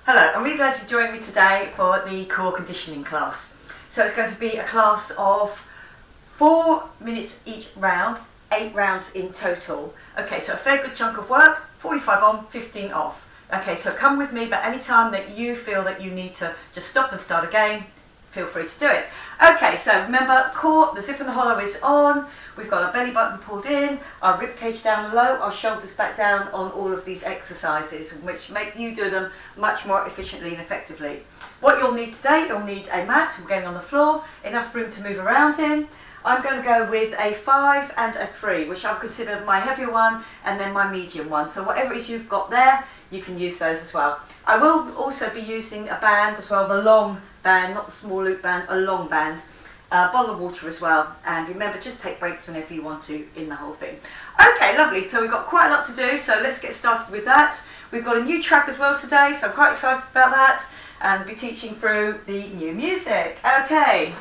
Hello, I'm really glad you joined me today for the core conditioning class. So it's going to be a class of 4 minutes each round, 8 rounds in total. Okay, so a fair good chunk of work, 45 on, 15 off. Okay, so come with me, but any time that you feel that you need to just stop and start again, feel free to do it. Okay, so remember, core, the zip and the hollow is on. We've got our belly button pulled in, our rib cage down low, our shoulders back down on all of these exercises, which make you do them much more efficiently and effectively. What you'll need today, you'll need a mat, we're going on the floor, enough room to move around in. I'm going to go with a 5 and a 3, which I'll consider my heavier one and then my medium one. So whatever it is you've got there, you can use those as well. I will also be using a band as well, the long band, not the small loop band, a long band. Bottle of water as well, and remember, just take breaks whenever you want to in the whole thing. Okay, lovely, so we've got quite a lot to do, so let's get started with that. We've got a new track as well today, so I'm quite excited about that, and I'll be teaching through the new music. Okay,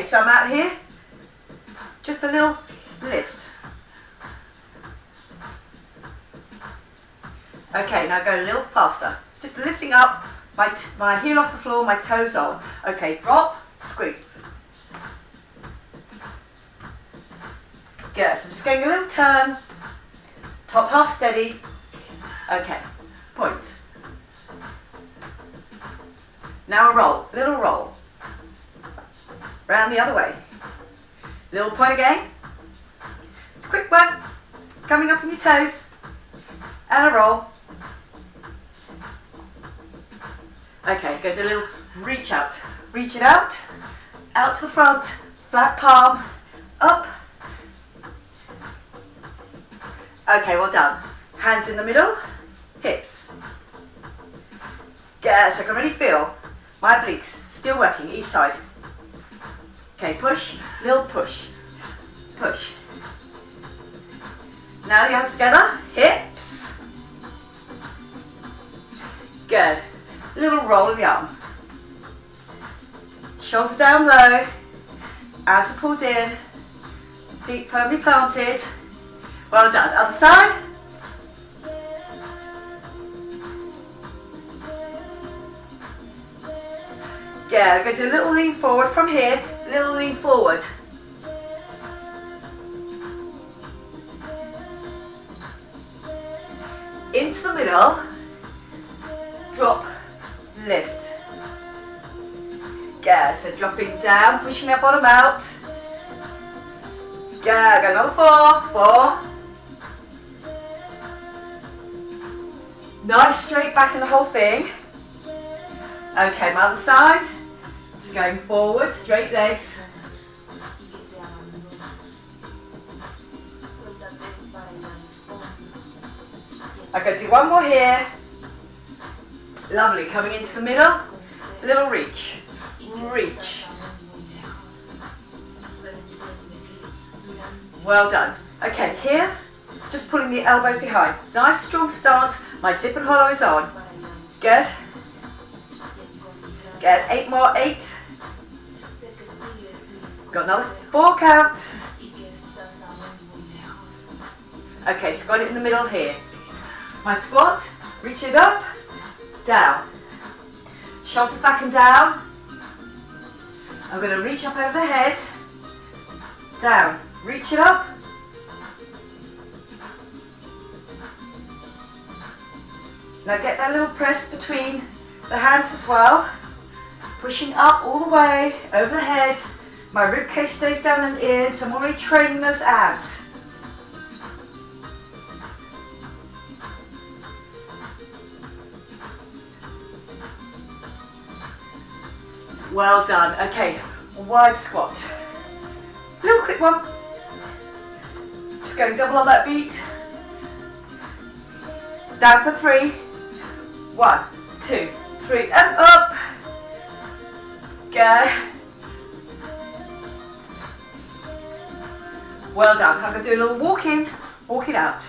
so I'm out here, just a little lift. Okay, now go a little faster, just lifting up, my heel off the floor, my toes on. Okay, drop, squeeze. Good, so I'm just getting a little turn, top half steady. Okay, point. Now a roll, little roll. Round the other way. Little point again. It's a quick one, coming up on your toes. And a roll. Okay, go to a little reach out. Reach it out to the front, flat palm, up. Okay, well done. Hands in the middle, hips. Good, so I can really feel my obliques still working each side. Okay, push, little push, push. Now the hands together, hips. Good. Little roll of the arm. Shoulder down low, abs are pulled in, feet firmly planted. Well done. Other side. Yeah, go to a little lean forward from here, little lean forward. Into the middle, drop, lift. Yeah, so dropping down, pushing that bottom out. Yeah, go another 4. Nice straight back in the whole thing. Okay, my other side. Just going forward, straight legs. Okay, do one more here. Lovely, coming into the middle. Little reach. Reach. Well done. Okay, here. Just pulling the elbow behind. Nice strong stance. My zip and hollow is on. Good. Good. 8 more. 8. Got another 4 count. Okay, so got it in the middle here. My squat. Reach it up. Down. Shoulders back and down. I'm going to reach up over the head. Down. Reach it up. Now get that little press between the hands as well. Pushing up all the way, over the head. My rib cage stays down and in, so I'm already training those abs. Well done. Okay, wide squat. Little quick one. Just going double on that beat. Down for 3. 1, 2, 3, and up. Go. Well done. I'm going to do a little walk in, walk it out.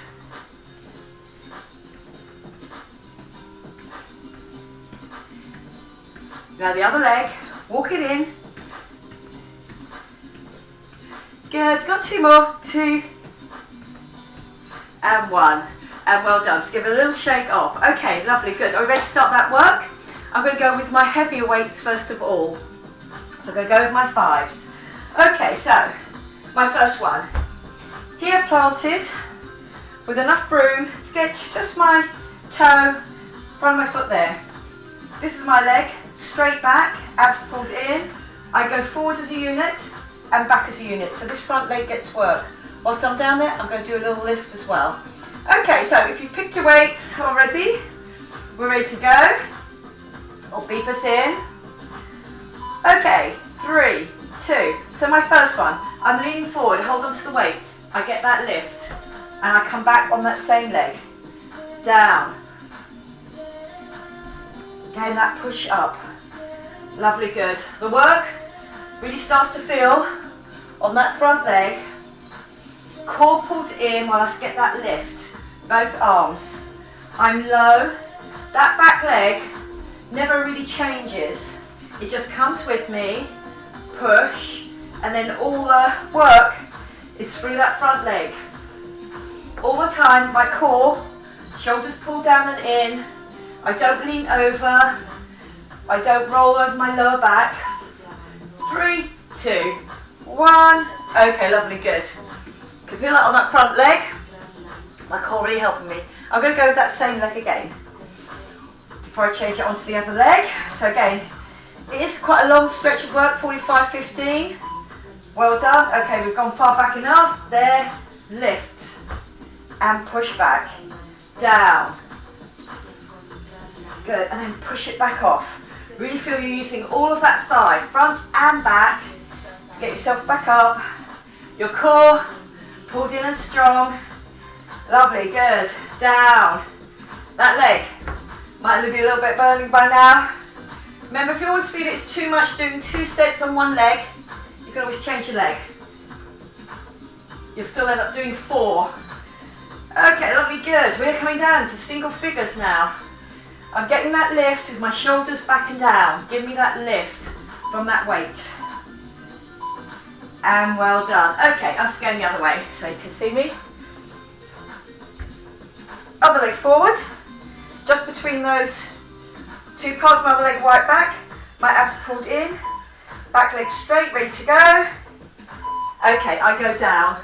Now the other leg, walk it in. Good. Got 2 more. 2 and 1. And well done. Just give it a little shake off. Okay, lovely, good. Are we ready to start that work? I'm going to go with my heavier weights first of all. So I'm going to go with my 5s. Okay, so my first one. Here planted with enough room to get just my toe, front of my foot there. This is my leg, straight back, abs pulled in. I go forward as a unit and back as a unit. So this front leg gets work. Whilst I'm down there, I'm going to do a little lift as well. Okay, so if you've picked your weights already, we're ready to go. I'll beep us in. Okay, 3, 2. So my first one, I'm leaning forward, hold on to the weights. I get that lift and I come back on that same leg. Down. Getting that push up. Lovely, good. The work really starts to feel on that front leg. Core pulled in while I get that lift. Both arms. I'm low. That back leg never really changes. It just comes with me. Push. And then all the work is through that front leg. All the time, my core, shoulders pull down and in. I don't lean over. I don't roll over my lower back. 3, 2, 1. Okay, lovely, good. You can feel that on that front leg. My core really helping me. I'm going to go with that same leg again before I change it onto the other leg. So again, it is quite a long stretch of work, 45, 15. Well done. Okay, we've gone far back enough. There, lift and push back, down. Good, and then push it back off. Really feel you're using all of that thigh, front and back, to get yourself back up. Your core pulled in and strong. Lovely, good. Down. That leg might be a little bit burning by now. Remember, if you always feel it's too much doing 2 sets on one leg, you can always change your leg. You'll still end up doing 4. Okay, lovely, good. We're coming down to single figures now. I'm getting that lift with my shoulders back and down. Give me that lift from that weight. And well done. Okay, I'm just going the other way so you can see me. Other leg forward. Just between those 2 parts, my other leg right back. My abs pulled in. Back leg straight, ready to go. Okay, I go down.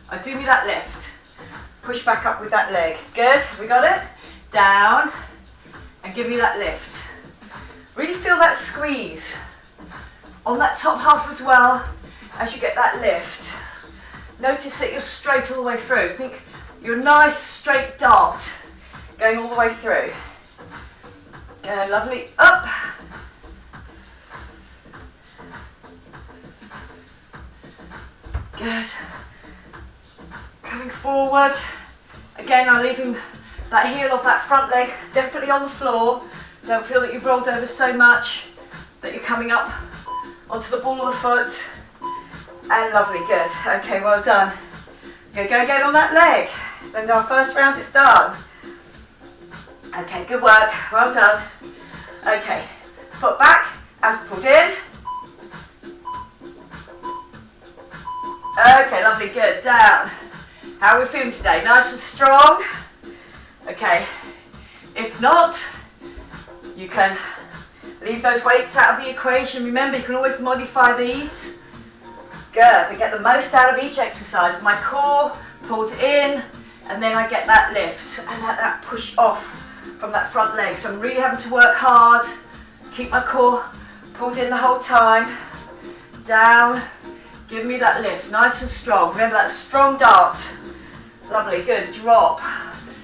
I do me that lift. Push back up with that leg. Good, we got it? Down. And give me that lift. Really feel that squeeze on that top half as well as you get that lift. Notice that you're straight all the way through. Think you're a nice straight dart going all the way through. Go, lovely, up. Good. Coming forward. Again, I'm leaving that heel of that front leg definitely on the floor. Don't feel that you've rolled over so much that you're coming up onto the ball of the foot. And lovely, good. Okay, well done. You're going to go again on that leg. Then our first round is done. Okay, good work. Well done. Okay, foot back, abs pulled in. Okay, lovely, good. Down. How are we feeling today? Nice and strong? Okay, if not, you can leave those weights out of the equation. Remember, you can always modify these. Good, we get the most out of each exercise. My core pulled in, and then I get that lift and let that push off from that front leg. So I'm really having to work hard, keep my core pulled in the whole time. Down, give me that lift, nice and strong. Remember that strong dart. Lovely, good, drop.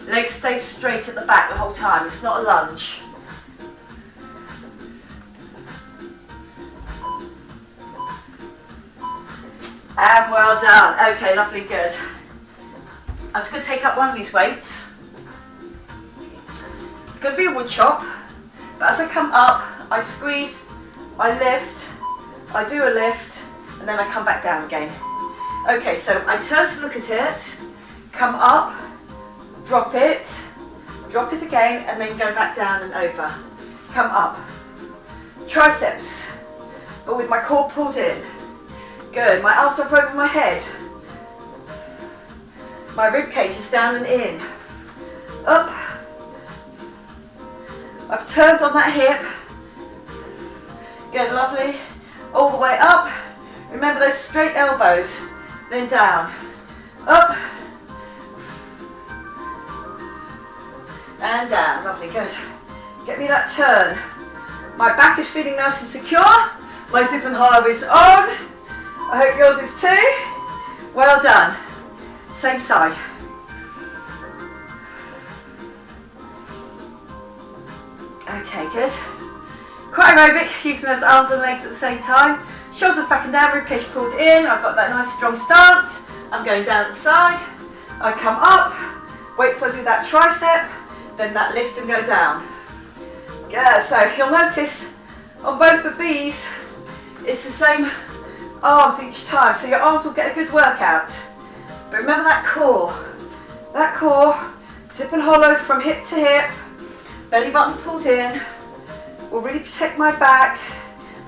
Legs stay straight at the back the whole time, it's not a lunge. And well done. Okay, lovely, good. I'm just going to take up one of these weights. It's going to be a wood chop, but as I come up, I squeeze, I lift, I do a lift, and then I come back down again. Okay, so I turn to look at it, come up, drop it again, and then go back down and over. Come up. Triceps, but with my core pulled in. Good, my arms up over my head. My rib cage is down and in. Up. I've turned on that hip, Good, lovely. All the way up. Remember those straight elbows. Then down. Up. And down. Lovely, good. Get me that turn. My back is feeling nice and secure. My zip and hollow is on. I hope yours is too. Well done. Same side. Okay, good. Quite aerobic, using those arms and legs at the same time. Shoulders back and down, ribcage pulled in. I've got that nice strong stance. I'm going down the side. I come up, wait till I do that tricep, then that lift and go down. Good, so you'll notice on both of these, it's the same arms each time, so your arms will get a good workout. But remember that core, zip and hollow from hip to hip, belly button pulled in, will really protect my back.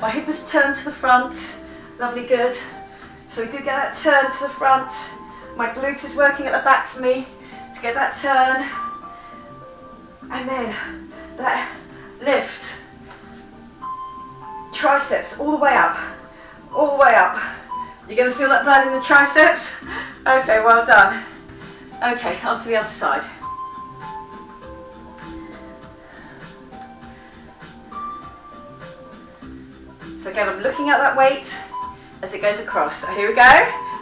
My hip is turned to the front, lovely, good. So we do get that turn to the front. My glute is working at the back for me to get that turn. And then that lift, triceps all the way up, all the way up. You're going to feel that burn in the triceps? Okay, well done. Okay, on to the other side. So again, I'm looking at that weight as it goes across. So here we go.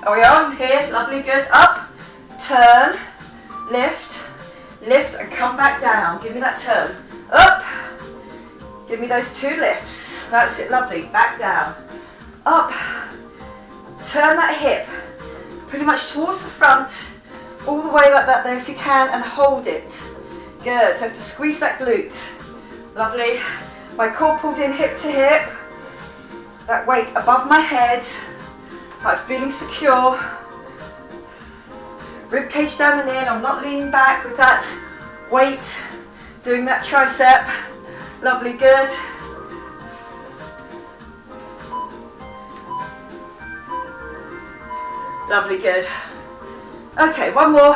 Are we on? Here, lovely, good. Up, turn, lift, lift and come back down. Give me that turn. Up, give me those two lifts. That's it, lovely. Back down. Up, turn that hip pretty much towards the front, all the way like that there if you can, and hold it. Good, so have to squeeze that glute. Lovely. My core pulled in hip to hip. That weight above my head, I'm feeling secure. Rib cage down and in, I'm not leaning back with that weight, doing that tricep. Lovely, good. Lovely, good. Okay, one more.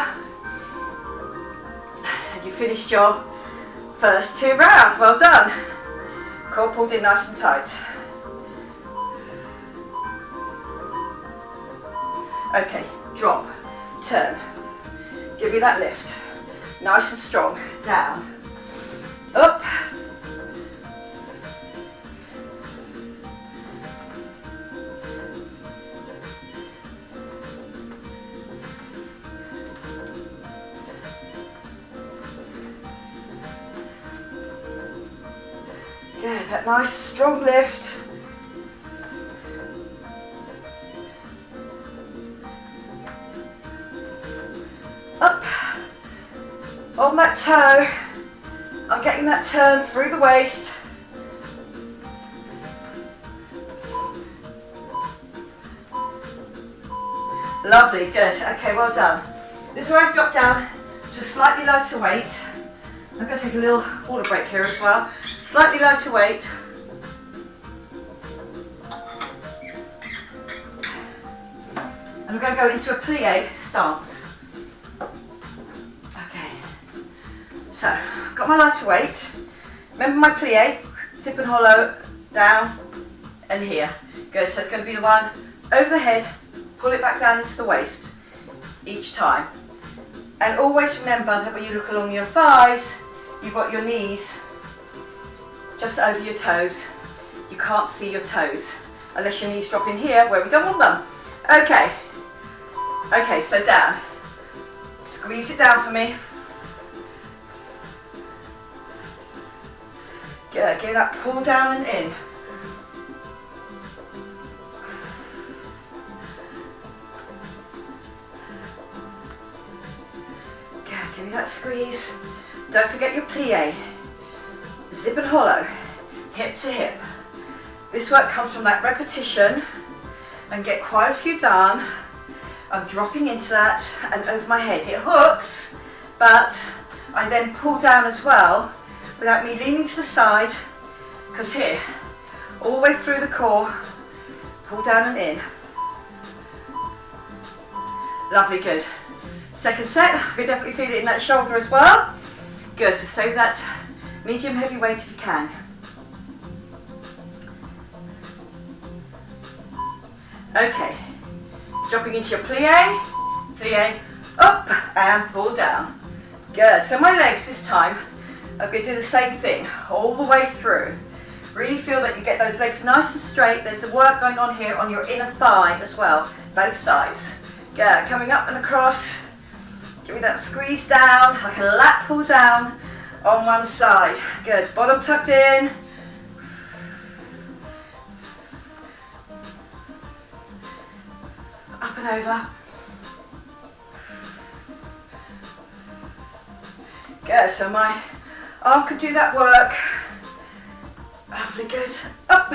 And you finished your first 2 rounds, well done. Core pulled in nice and tight. Okay, drop, turn, give me that lift, nice and strong, down, up, good, that nice strong lift. Up, on that toe, I'm getting that turn through the waist. Lovely, good, okay, well done. This is where I've dropped down to a slightly lighter weight. I'm going to take a little water break here as well. Slightly lighter weight. And I'm going to go into a plie stance. So, I've got my lighter weight. Remember my plie, zip and hollow, down and here. Good, so it's going to be the one over the head, pull it back down into the waist each time. And always remember that when you look along your thighs, you've got your knees just over your toes. You can't see your toes unless your knees drop in here where we don't want them. Okay, okay, so down. Squeeze it down for me. Good, get that pull down and in. Good, give me that squeeze. Don't forget your plie. Zip and hollow, hip to hip. This work comes from that repetition and get quite a few done. I'm dropping into that and over my head. It hooks, but I then pull down as well without me leaning to the side, because here, all the way through the core, pull down and in. Lovely, good. Second set, I can definitely feel it in that shoulder as well. Good, so save that medium heavy weight if you can. Okay, dropping into your plie, plie, up and pull down. Good, so my legs this time, I'm going to do the same thing all the way through. Really feel that you get those legs nice and straight. There's the work going on here on your inner thigh as well, both sides. Good, coming up and across. Give me that squeeze down, like a lat pull down on one side. Good, bottom tucked in. Up and over. Good, so my arm could do that work. Lovely, good. Up.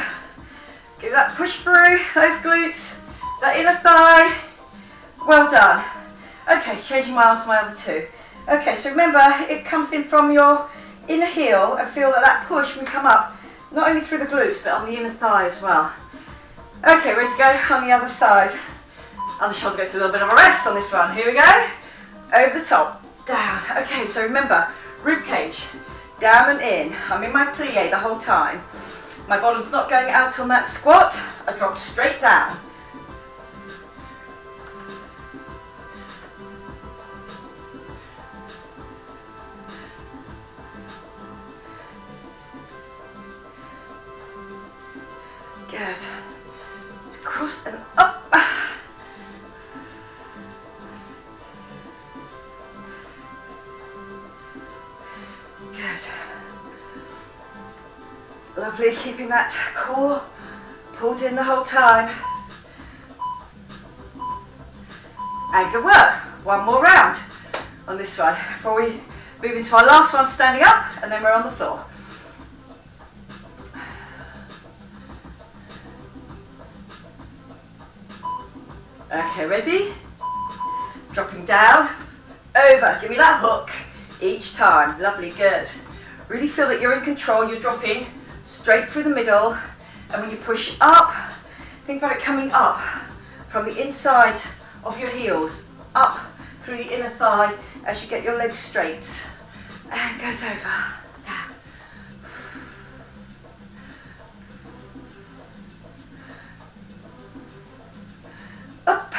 Give that push through, those glutes, that inner thigh. Well done. Okay, changing my arms to my other two. Okay, so remember, it comes in from your inner heel and feel that that push will come up, not only through the glutes, but on the inner thigh as well. Okay, ready to go on the other side. Other shoulder goes through a little bit of a rest on this one. Here we go. Over the top, down. Okay, so remember, rib cage, down and in. I'm in my plie the whole time. My bottom's not going out on that squat. I drop straight down. Good. Cross and up. Good. Lovely, keeping that core pulled in the whole time. And good work. One more round on this one before we move into our last one, standing up, and then we're on the floor. Okay, ready? Dropping down, over. Give me that hook each time. Lovely, good. Really feel that you're in control. You're dropping straight through the middle, and when you push up, think about it coming up from the inside of your heels, up through the inner thigh as you get your legs straight, and goes over. Down. Up.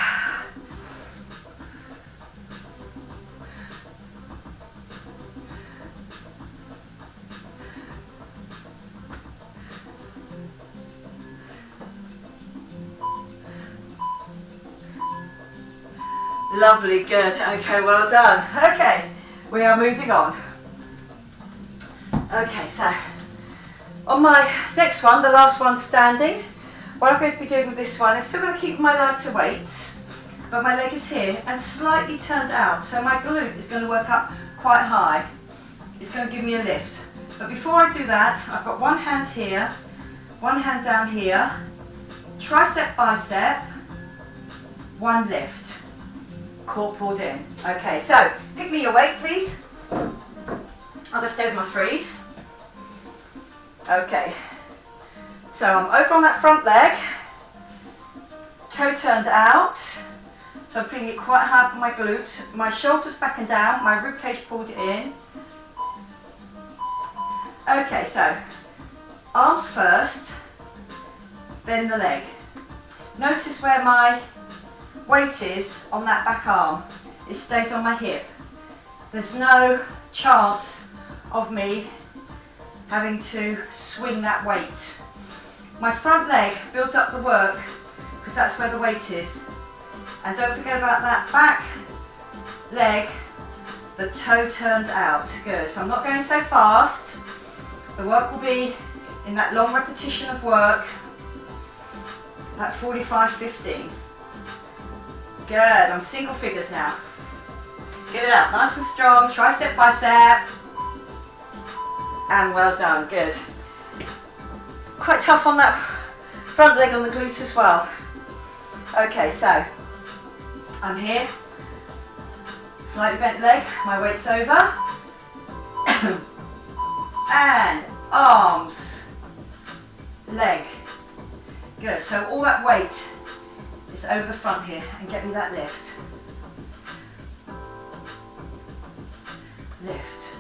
Lovely, good. Okay, well done. Okay, we are moving on. Okay, so on my next one, the last one standing, what I'm going to be doing with this one is still going to keep my lighter weights, but my leg is here and slightly turned out. So my glute is going to work up quite high. It's going to give me a lift. But before I do that, I've got one hand here, one hand down here, tricep, bicep, one lift. Core pulled in. Okay, so pick me your weight, please. I'm going to stay with my threes. Okay, so I'm over on that front leg, toe turned out, so I'm feeling it quite hard on my glute. My shoulders back and down, my rib cage pulled in. Okay, so arms first, then the leg. Notice where my weight is on that back arm. It stays on my hip. There's no chance of me having to swing that weight. My front leg builds up the work because that's where the weight is. And don't forget about that back leg, the toe turned out. Good, so I'm not going so fast. The work will be in that long repetition of work, that 45-15. Good, I'm single figures now. Give it up, nice and strong, tricep, bicep. And well done, good. Quite tough on that front leg on the glutes as well. Okay, so I'm here, slightly bent leg, my weight's over. And arms, leg. Good, so all that weight is over the front here, and get me that lift. Lift.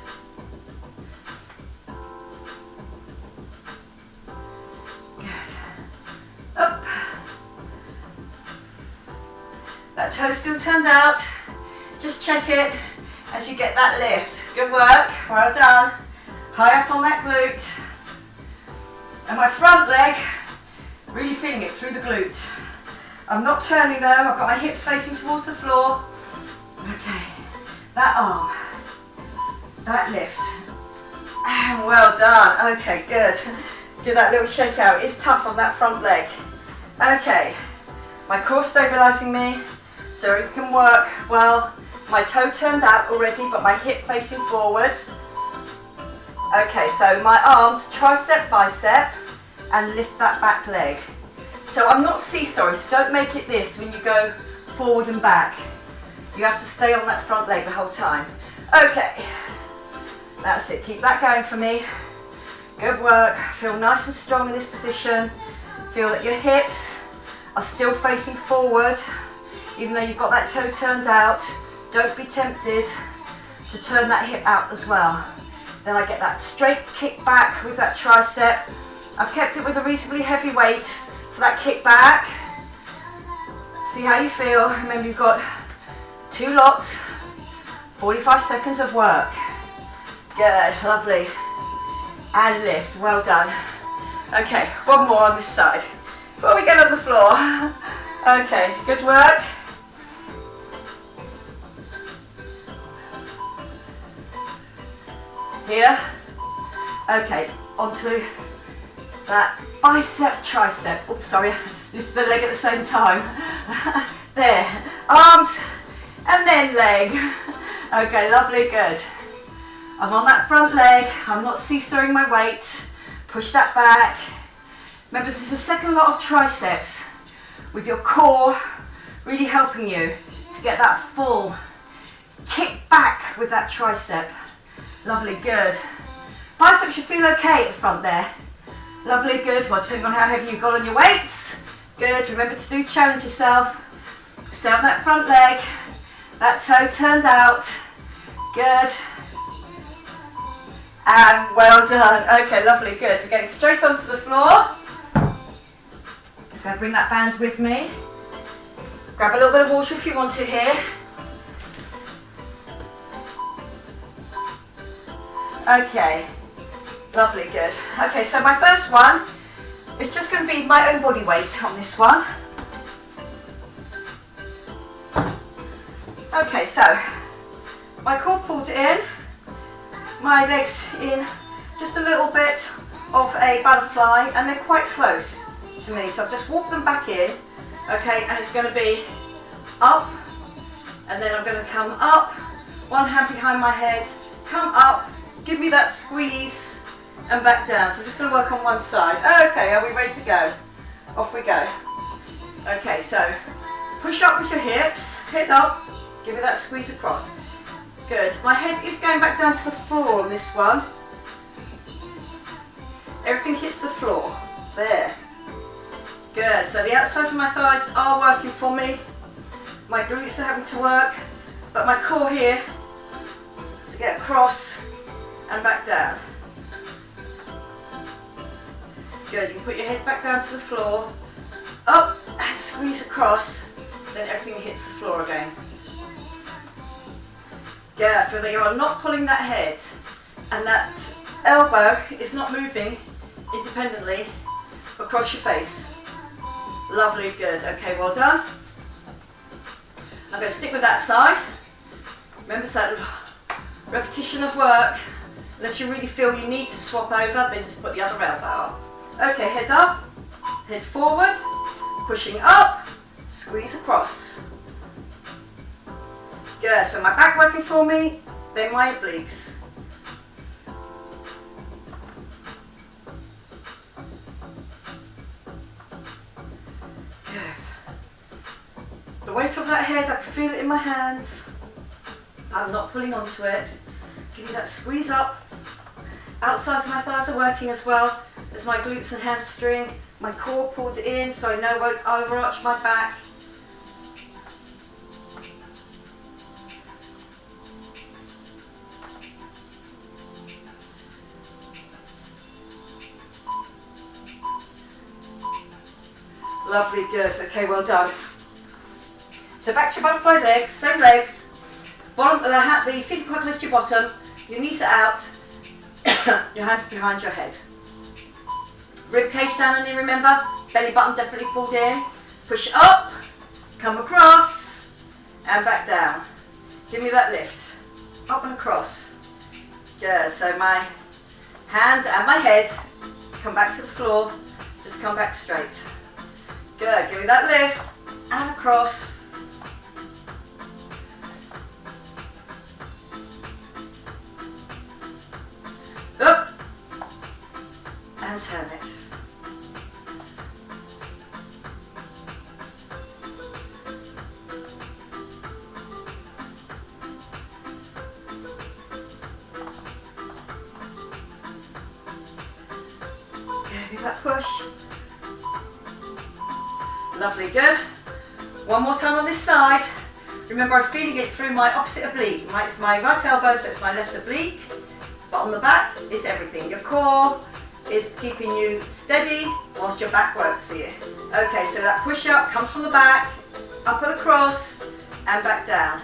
Good. Up. That toe still turned out. Just check it as you get that lift. Good work, well done. High up on that glute. And my front leg, really feeling it through the glute. I'm not turning though, I've got my hips facing towards the floor. Okay, that arm, that lift. And well done, okay, good. Give that little shake out, it's tough on that front leg. Okay, my core stabilising me, so everything can work well. My toe turned out already, but my hip facing forward. Okay, so my arms, tricep, bicep, and lift that back leg. So I'm not seesawing, so don't make it this when you go forward and back. You have to stay on that front leg the whole time. Okay, that's it, keep that going for me. Good work, feel nice and strong in this position. Feel that your hips are still facing forward, even though you've got that toe turned out. Don't be tempted to turn that hip out as well. Then I get that straight kick back with that tricep. I've kept it with a reasonably heavy weight for that kick back. See how you feel. Remember, you've got 2 lots, 45 seconds of work. Good, lovely. And lift, well done. Okay, one more on this side before we get on the floor. Okay, good work. Here. Okay, onto that bicep, tricep. Oops, sorry, lifted the leg at the same time. There, arms and then leg. Okay, lovely, good. I'm on that front leg, I'm not seesawing my weight. Push that back. Remember, this is the second lot of triceps with your core really helping you to get that full kick back with that tricep. Lovely, good. Biceps should feel okay at the front there. Lovely, good. Well, depending on how heavy you've got on your weights. Good, remember to do challenge yourself. Stay on that front leg. That toe turned out. Good. And well done. Okay, lovely, good. We're getting straight onto the floor. I'm going to bring that band with me. Grab a little bit of water if you want to here. Okay, lovely, good. Okay, so my first one is just going to be my own body weight on this one. Okay, so my core pulled in, my legs in just a little bit of a butterfly, and they're quite close to me, so I've just walked them back in. Okay, and it's going to be up, and then I'm going to come up, one hand behind my head, come up, give me that squeeze, and back down. So I'm just going to work on one side. Okay, are we ready to go? Off we go. Okay, so push up with your hips, head up, give me that squeeze across. Good. My head is going back down to the floor on this one. Everything hits the floor. There. Good. So the outsides of my thighs are working for me. My glutes are having to work, but my core here to get across and back down. Good, you can put your head back down to the floor, up and squeeze across, then everything hits the floor again. Good, feel that you are not pulling that head and that elbow is not moving independently across your face. Lovely, good, okay, well done. I'm going to stick with that side. Remember that repetition of work. Unless you really feel you need to swap over, then just put the other elbow up. Okay, head up, head forward, pushing up, squeeze across. Good, so my back working for me, then my obliques. Good. The weight of that head, I can feel it in my hands. I'm not pulling onto it. Give me that squeeze up. Outsides of my thighs are working as well as my glutes and hamstring. My core pulled in so I know I won't overarch my back. Lovely, good. Okay, well done. So back to your butterfly legs, same legs. Bottom of the feet are quite close to your bottom. Your knees are out. Your hands behind your head. Rib cage down and in, remember. Belly button definitely pulled in. Push up, come across, and back down. Give me that lift. Up and across. Good. So my hand and my head come back to the floor. Just come back straight. Good. Give me that lift and across. Up and turn it. That push. Lovely, good. One more time on this side. Remember, I'm feeling it through my opposite oblique. It's my right elbow, so it's my left oblique. But on the back is everything. Your core is keeping you steady whilst your back works for you. Okay, so that push up comes from the back, up and across, and back down.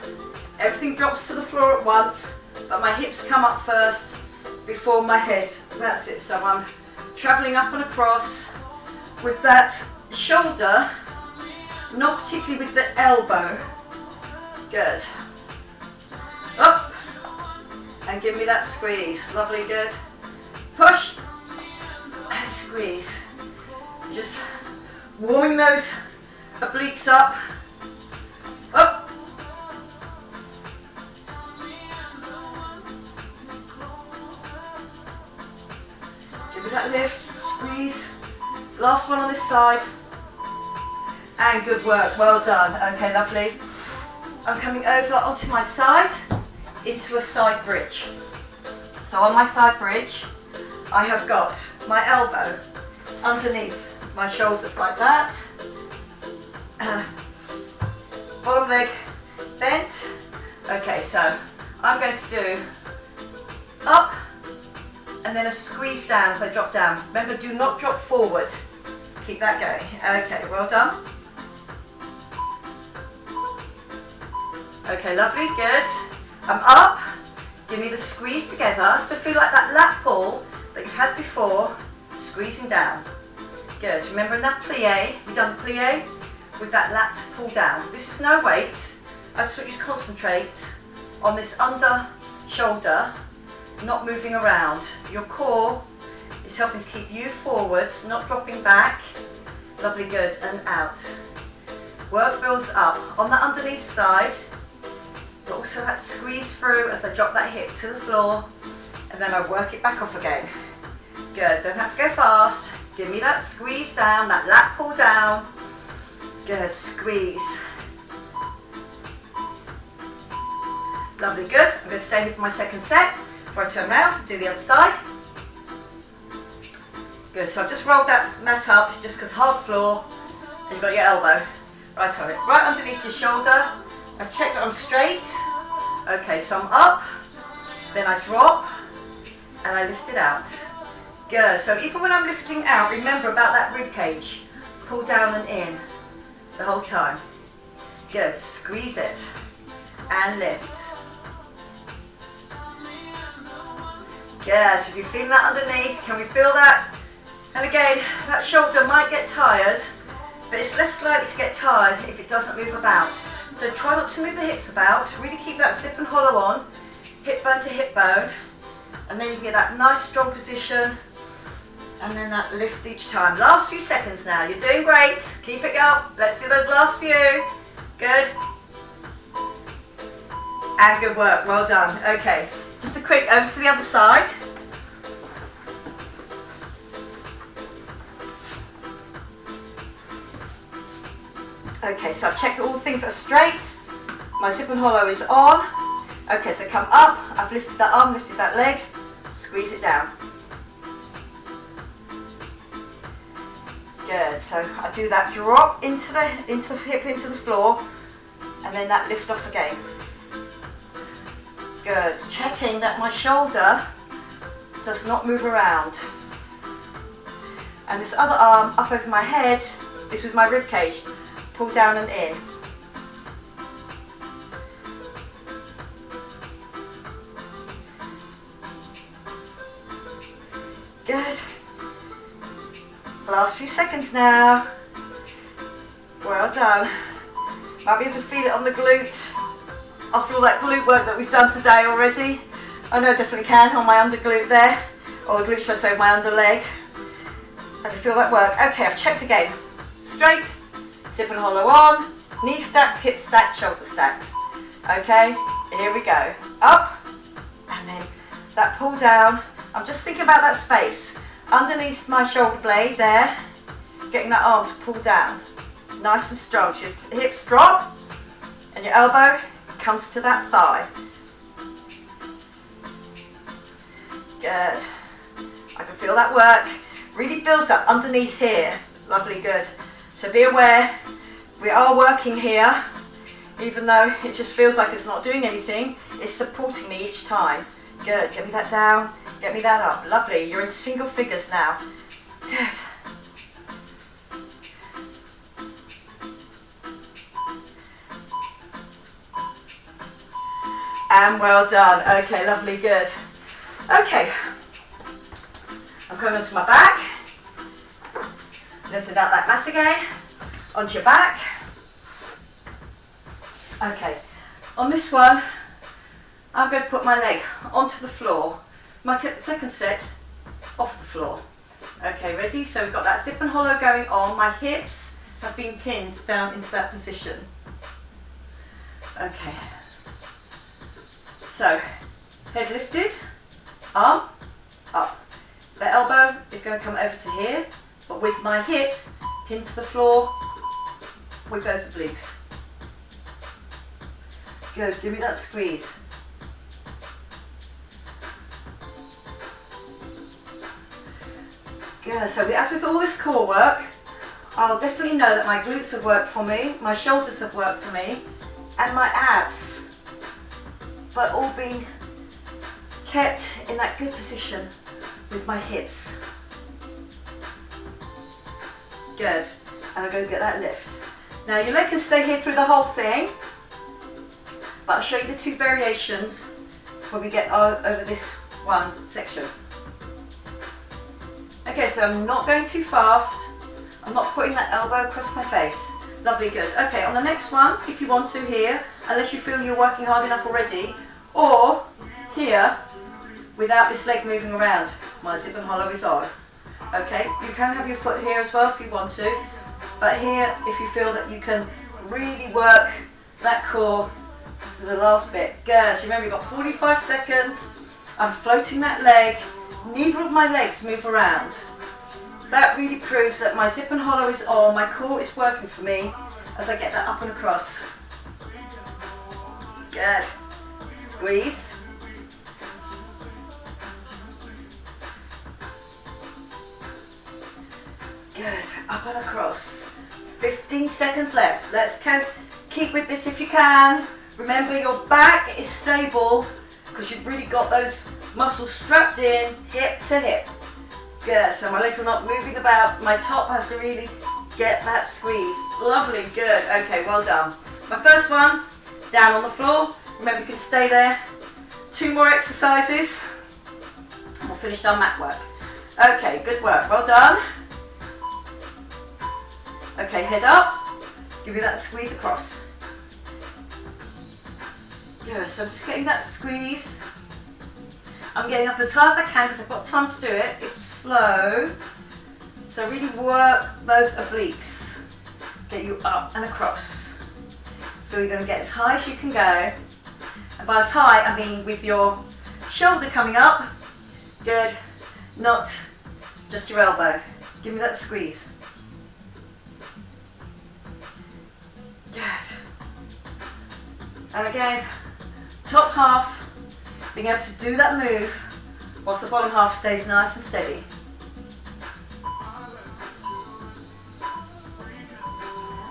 Everything drops to the floor at once, but my hips come up first before my head. That's it. So I'm travelling up and across with that shoulder, not particularly with the elbow. Good. Up and give me that squeeze. Lovely, good. Push and squeeze. Just warming those obliques up. Up. Give me that lift, squeeze. Last one on this side. And good work, well done. Okay, lovely. I'm coming over onto my side into a side bridge. So on my side bridge, I have got my elbow underneath my shoulders like that. Bottom leg bent. Okay, so I'm going to do up and then a squeeze down as I drop down. Remember, do not drop forward. Keep that going. Okay, well done. Okay, lovely, good. I'm up. Give me the squeeze together. So feel like that lat pull that you've had before, squeezing down. Good. Remember in that plie, we've done the plie with that lat pull down. This is no weight. I just want you to concentrate on this under shoulder, not moving around. Your core is helping to keep you forward, not dropping back. Lovely, good, and out. Work builds up on the underneath side, but also that squeeze through as I drop that hip to the floor, and then I work it back off again. Good, don't have to go fast. Give me that squeeze down, that lat pull down. Good, squeeze. Lovely, good. I'm going to stay here for my second set before I turn around and do the other side. Good, so I've just rolled that mat up just because hard floor, and you've got your elbow right on it. Right underneath your shoulder. I've checked that I'm straight. Okay, so I'm up, then I drop, and I lift it out. Good, so even when I'm lifting out, remember about that rib cage. Pull down and in the whole time. Good, squeeze it, and lift. Good, so if you're feeling that underneath, can we feel that? And again, that shoulder might get tired, but it's less likely to get tired if it doesn't move about. So try not to move the hips about, really keep that zip and hollow on, hip bone to hip bone, and then you can get that nice strong position, and then that lift each time. Last few seconds now, you're doing great, keep it up, let's do those last few, good, and good work, well done. Okay, just a quick over to the other side. Okay, so I've checked that all the things are straight. My zip and hollow is on. Okay, so come up. I've lifted that arm, lifted that leg. Squeeze it down. Good. So I do that drop into the hip, into the floor, and then that lift off again. Good. Checking that my shoulder does not move around. And this other arm up over my head is with my rib cage. Pull down and in. Last few seconds now. Well done. Might be able to feel it on the glute after all that glute work that we've done today already. I know I definitely can on my under glute there, or the glute stretch over my under leg. I can feel that work. Okay, I've checked again. Straight, zip and hollow on, knee stacked, hip stacked, shoulder stacked. Okay, here we go. Up, and then that pull down. I'm just thinking about that space underneath my shoulder blade there, getting that arm to pull down. Nice and strong. So your hips drop, and your elbow comes to that thigh. Good. I can feel that work. Really builds up underneath here. Lovely, good. So be aware, we are working here, even though it just feels like it's not doing anything, it's supporting me each time. Good, get me that down, get me that up. Lovely, you're in single figures now. Good. And well done. Okay, lovely, good. Okay, I'm coming onto my back, lifting out that mat again, onto your back. Okay, on this one, I'm going to put my leg onto the floor, my second set off the floor. Okay, ready? So we've got that zip and hollow going on, my hips have been pinned down into that position. Okay, so head lifted, arm up. The elbow is going to come over to here, but with my hips pinned to the floor with those obliques. Good, give me that squeeze. Good, so as with all this core work, I'll definitely know that my glutes have worked for me, my shoulders have worked for me, and my abs, but all being kept in that good position with my hips. Good, and I'll go get that lift. Now your leg can stay here through the whole thing, but I'll show you the two variations when we get over this one section. Okay, so I'm not going too fast. I'm not putting that elbow across my face. Lovely, good. Okay, on the next one, if you want to here, unless you feel you're working hard enough already, or here, without this leg moving around. My zip and hollow is on. Okay, you can have your foot here as well if you want to, but here, if you feel that you can really work that core to the last bit. Good, so remember you've got 45 seconds. I'm floating that leg. Neither of my legs move around. That really proves that my zip and hollow is on, my core is working for me as I get that up and across. Good. Squeeze. Good. Up and across. 15 seconds left. Let's keep with this if you can. Remember your back is stable because you've really got those muscles strapped in, hip to hip. Good, so my legs are not moving about. My top has to really get that squeeze. Lovely, good. Okay, well done. My first one, down on the floor. Remember, you can stay there. 2 more exercises. And we'll finish our mat work. Okay, good work. Well done. Okay, head up. Give me that squeeze across. Good, so I'm just getting that squeeze. I'm getting up as high as I can because I've got time to do it. It's slow. So really work those obliques. Get you up and across. So you're going to get as high as you can go. And by as high, I mean with your shoulder coming up. Good. Not just your elbow. Give me that squeeze. Good. And again, top half, being able to do that move whilst the bottom half stays nice and steady.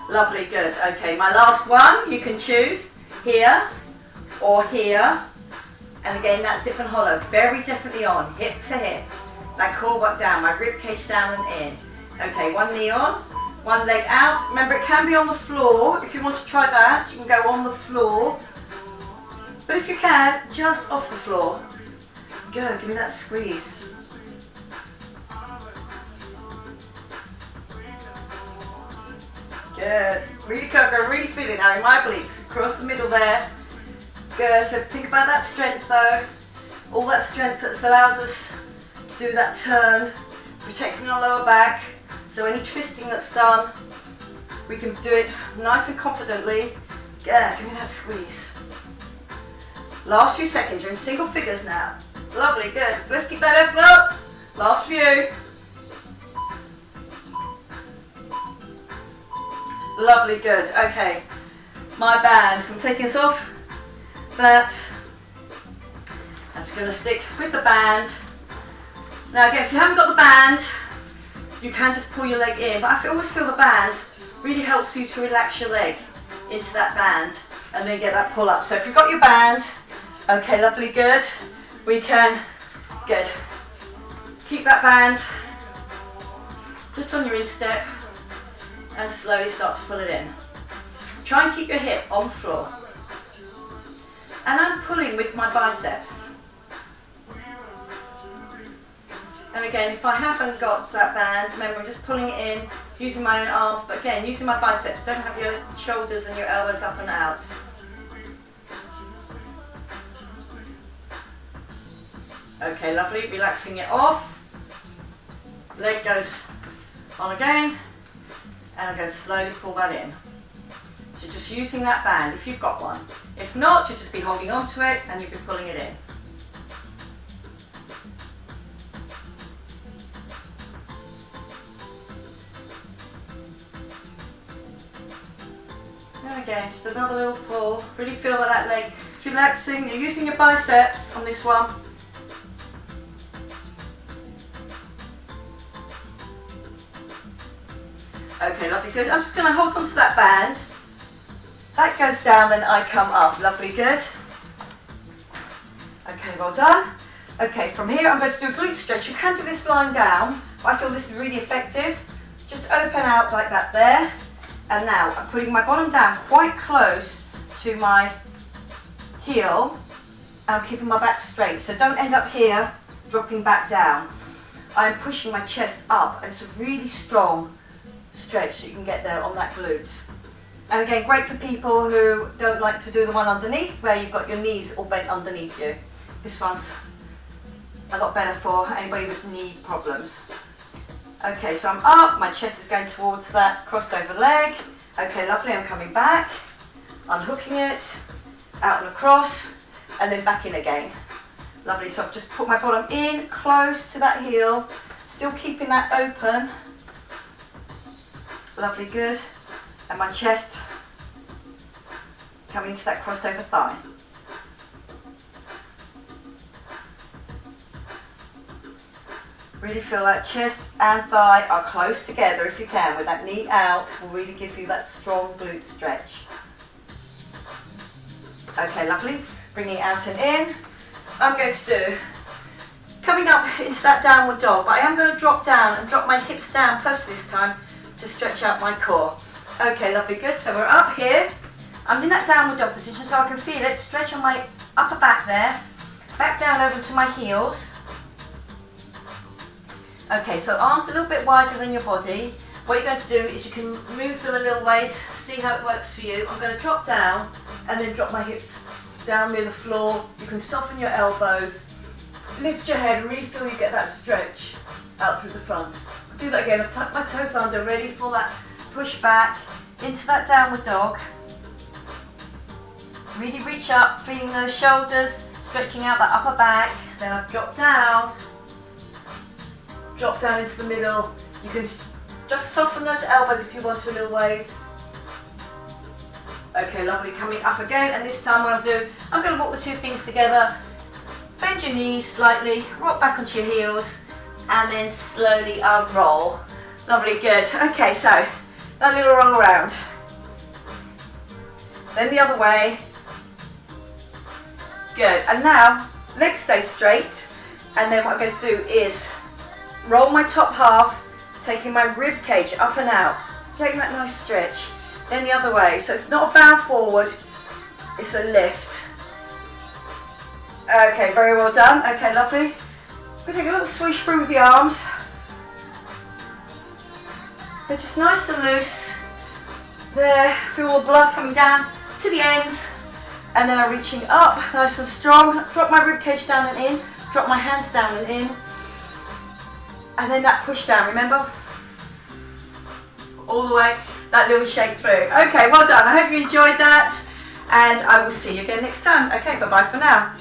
Lovely, good. Okay, my last one, you can choose here or here. And again, that zip and hollow, very definitely on, hip to hip. That core work down, my rib cage down and in. Okay, one knee on, one leg out. Remember, it can be on the floor. If you want to try that, you can go on the floor. But if you can, just off the floor. Good, give me that squeeze. Good. Really go, really feel it now in my obliques, across the middle there. Good, so think about that strength though. All that strength that allows us to do that turn, protecting our lower back. So any twisting that's done, we can do it nice and confidently. Good, give me that squeeze. Last few seconds, you're in single figures now. Lovely, good. Let's keep that effort up. Last few. Lovely, good. Okay, my band. I'm taking this off. That. I'm just going to stick with the band. Now again, if you haven't got the band, you can just pull your leg in. But I always feel the band really helps you to relax your leg into that band and then get that pull up. So if you've got your band, okay, lovely, good. We can, good. Keep that band just on your instep and slowly start to pull it in. Try and keep your hip on the floor. And I'm pulling with my biceps. And again, if I haven't got that band, remember I'm just pulling it in, using my own arms, but again, using my biceps. Don't have your shoulders and your elbows up and out. Okay, lovely, relaxing it off. Leg goes on again, and I'm going to slowly pull that in. So just using that band if you've got one. If not, you'll just be holding on to it and you'll be pulling it in. And again, just another little pull. Really feel that that leg is relaxing. You're using your biceps on this one. Okay, lovely, good. I'm just going to hold on to that band. That goes down, then I come up. Lovely, good. Okay, well done. Okay, from here I'm going to do a glute stretch. You can do this lying down, but I feel this is really effective. Just open out like that there. And now I'm putting my bottom down quite close to my heel. And I'm keeping my back straight. So don't end up here, dropping back down. I'm pushing my chest up, and it's a really strong stretch that you can get there on that glute. And again, great for people who don't like to do the one underneath, where you've got your knees all bent underneath you. This one's a lot better for anybody with knee problems. Okay, so I'm up, my chest is going towards that crossed over leg. Okay, lovely, I'm coming back, unhooking it, out and across, and then back in again. Lovely, so I've just put my bottom in, close to that heel, still keeping that open. Lovely, good. And my chest coming into that crossed over thigh. Really feel that chest and thigh are close together if you can, with that knee out will really give you that strong glute stretch. Okay, lovely. Bringing it out and in. I'm going to do, coming up into that downward dog, but I am going to drop down and drop my hips down close this time to stretch out my core. Okay, lovely, good. So we're up here. I'm in that downward dog position so I can feel it stretch on my upper back there. Back down over to my heels. Okay, so arms a little bit wider than your body. What you're going to do is you can move them a little ways, see how it works for you. I'm going to drop down and then drop my hips down near the floor. You can soften your elbows, lift your head and really feel you get that stretch out through the front. I'll do that again. I've tucked my toes under, ready for that push back into that downward dog. Really reach up, feeling those shoulders, stretching out that upper back. Then I've dropped down into the middle. You can just soften those elbows if you want to a little ways. Okay, lovely, coming up again, and this time what I'm doing, I'm going to walk the two things together. Bend your knees slightly, rock back onto your heels, and then slowly unroll. Lovely, good. Okay, so that little roll around. Then the other way. Good, and now legs stay straight, and then what I'm going to do is roll my top half, taking my rib cage up and out, taking that nice stretch. Then the other way, so it's not a bow forward, it's a lift. Okay, very well done. Okay, lovely. We'll take a little swoosh through with the arms. They're just nice and loose. There, feel all the blood coming down to the ends. And then I'm reaching up, nice and strong. Drop my ribcage down and in. Drop my hands down and in. And then that push down, remember? All the way, that little shake through. Okay, well done. I hope you enjoyed that. And I will see you again next time. Okay, bye-bye for now.